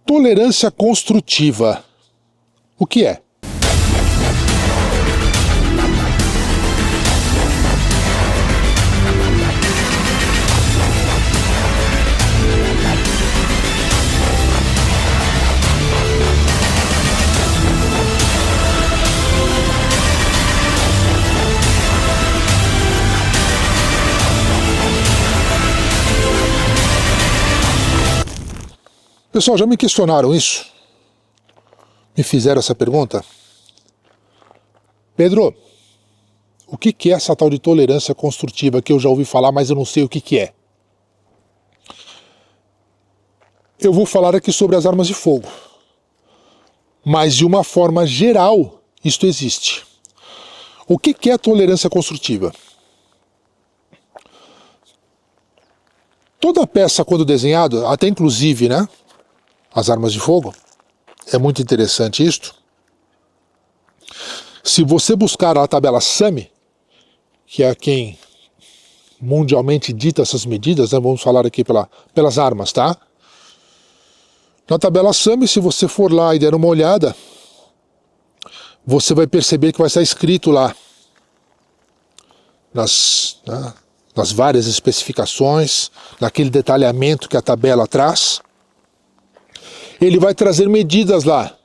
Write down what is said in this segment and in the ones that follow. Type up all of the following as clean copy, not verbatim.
Tolerância construtiva. O que é? Pessoal, já me questionaram isso? Me fizeram essa pergunta? Pedro, o que é essa tal de tolerância construtiva que eu já ouvi falar, mas eu não sei o que é? Eu vou falar aqui sobre as armas de fogo. Mas de uma forma geral, isto existe. O que é tolerância construtiva? Toda peça, quando desenhada, até inclusive, né? As armas de fogo, é muito interessante isto. Se você buscar a tabela SAMI, que é quem mundialmente dita essas medidas, né, vamos falar aqui pelas armas, tá? Na tabela SAMI, se você for lá e der uma olhada, você vai perceber que vai estar escrito lá, nas várias especificações, naquele detalhamento que a tabela traz, ele vai trazer medidas lá.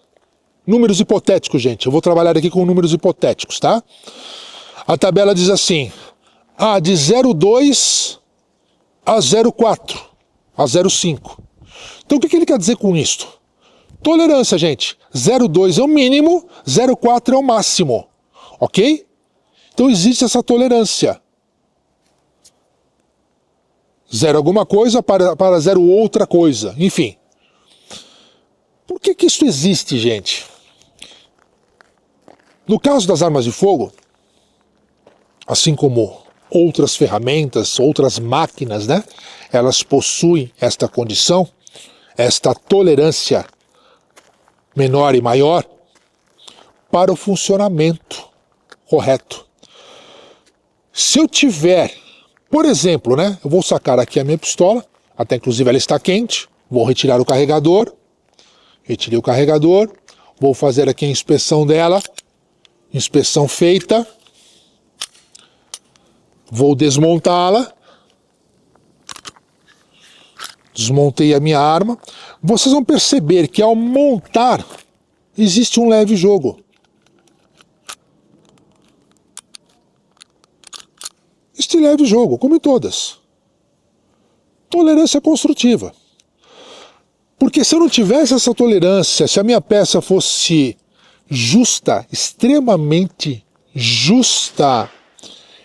Números hipotéticos, gente. Eu vou trabalhar aqui com números hipotéticos, tá? A tabela diz assim, de 0,2 a 0,4, a 0,5. Então o que ele quer dizer com isto? Tolerância, gente. 0,2 é o mínimo, 0,4 é o máximo. Ok? Então existe essa tolerância. 0 alguma coisa para 0 outra coisa. Enfim. Por que isso existe, gente? No caso das armas de fogo, assim como outras ferramentas, outras máquinas, né? Elas possuem esta condição, esta tolerância menor e maior para o funcionamento correto. Se eu tiver, por exemplo, né? Eu vou sacar aqui a minha pistola, até inclusive ela está quente, vou retirar o carregador. Retirei o carregador, vou fazer aqui a inspeção dela, inspeção feita, vou desmontá-la, desmontei a minha arma. Vocês vão perceber que ao montar existe um leve jogo. Este leve jogo, como em todas. Tolerância construtiva. Porque se eu não tivesse essa tolerância, se a minha peça fosse justa, extremamente justa,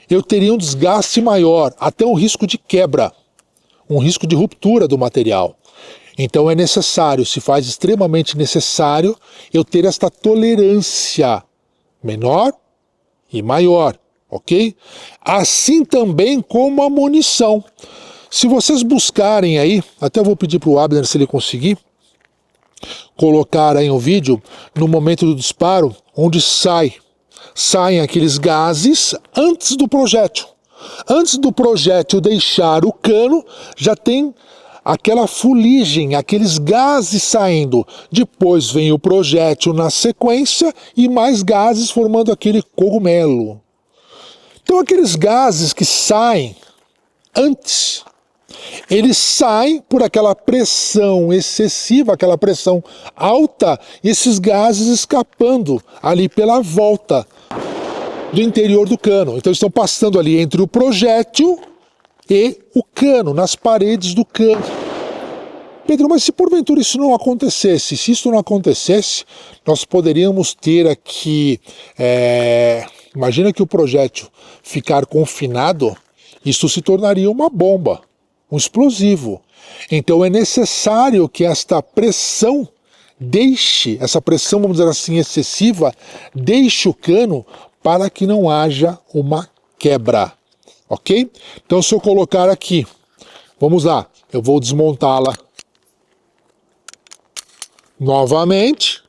eu teria um desgaste maior, até um risco de quebra, um risco de ruptura do material. Então é necessário, se faz extremamente necessário, eu ter esta tolerância menor e maior, ok? Assim também como a munição. Se vocês buscarem aí, até eu vou pedir para o Abner, se ele conseguir, colocar aí um vídeo no momento do disparo, onde saem aqueles gases antes do projétil. Antes do projétil deixar o cano, já tem aquela fuligem, aqueles gases saindo. Depois vem o projétil na sequência e mais gases formando aquele cogumelo. Então aqueles gases que saem antes, eles saem por aquela pressão excessiva, aquela pressão alta, e esses gases escapando ali pela volta do interior do cano. Então estão passando ali entre o projétil e o cano, nas paredes do cano. Pedro, mas se porventura isso não acontecesse, se isso não acontecesse, nós poderíamos ter aqui, imagina que o projétil ficar confinado, isso se tornaria uma bomba, um explosivo. Então é necessário que esta pressão deixe, essa pressão, vamos dizer assim, excessiva, deixe o cano para que não haja uma quebra, ok? Então se eu colocar aqui, vamos lá, eu vou desmontá-la novamente.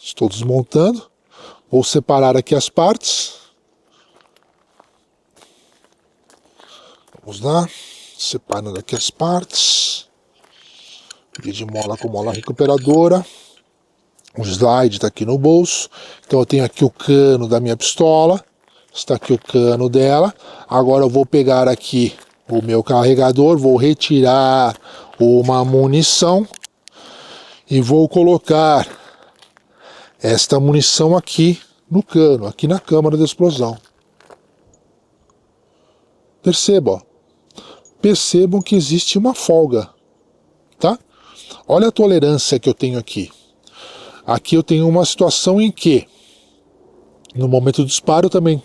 Estou desmontando. Vou separar aqui as partes. Vamos lá. separando aqui as partes. De mola com mola recuperadora. O slide está aqui no bolso. Então eu tenho aqui o cano da minha pistola. Está aqui o cano dela. Agora eu vou pegar aqui o meu carregador, vou retirar uma munição e vou colocar esta munição aqui no cano, aqui na câmara de explosão. Percebam, percebam que existe uma folga, tá? Olha a tolerância que eu tenho aqui. Aqui eu tenho uma situação em que, no momento do disparo também,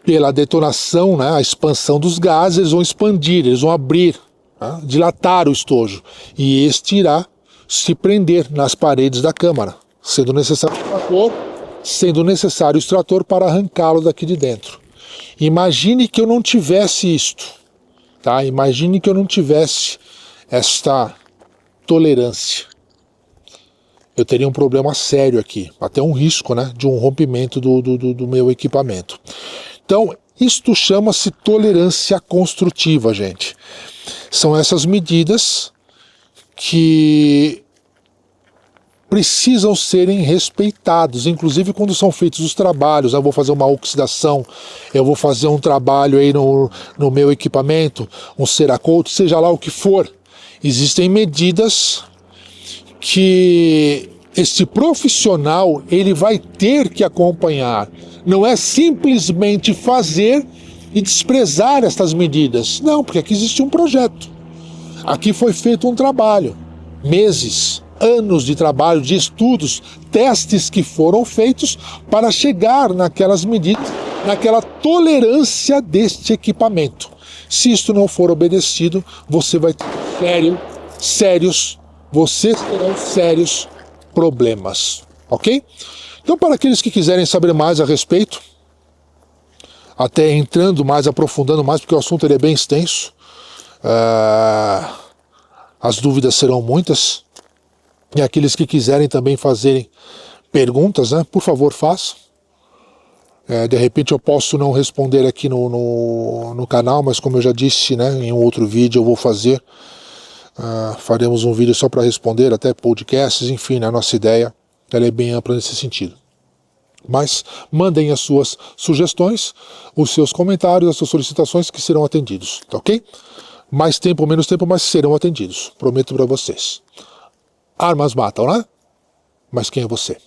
pela detonação, né, a expansão dos gases, eles vão expandir, eles vão abrir, né, dilatar o estojo. E este irá se prender nas paredes da câmara, sendo necessário o extrator para arrancá-lo daqui de dentro. Imagine que eu não tivesse isto, tá? Imagine que eu não tivesse esta tolerância. Eu teria um problema sério aqui, até um risco, né, de um rompimento do meu equipamento. Então, isto chama-se tolerância construtiva, gente. São essas medidas que precisam serem respeitados, inclusive quando são feitos os trabalhos. Eu vou fazer uma oxidação, eu vou fazer um trabalho aí no meu equipamento, um Cerakote, seja lá o que for. Existem medidas que este profissional ele vai ter que acompanhar. Não é simplesmente fazer e desprezar estas medidas. Não, porque aqui existe um projeto. Aqui foi feito um trabalho. Meses, anos de trabalho, de estudos, testes que foram feitos para chegar naquelas medidas, naquela tolerância deste equipamento. Se isto não for obedecido, você vai ter vocês terão sérios problemas, ok? Então, para aqueles que quiserem saber mais a respeito, até entrando mais, aprofundando mais, porque o assunto ele é bem extenso, as dúvidas serão muitas, e aqueles que quiserem também fazerem perguntas, né, por favor, façam. De repente eu posso não responder aqui no canal, mas como eu já disse, né, em um outro vídeo eu vou fazer. Faremos um vídeo só para responder, até podcasts, enfim, a nossa ideia ela é bem ampla nesse sentido. Mas mandem as suas sugestões, os seus comentários, as suas solicitações que serão atendidos, tá ok? Mais tempo ou menos tempo, mas serão atendidos, prometo para vocês. Armas matam, né? Mas quem é você?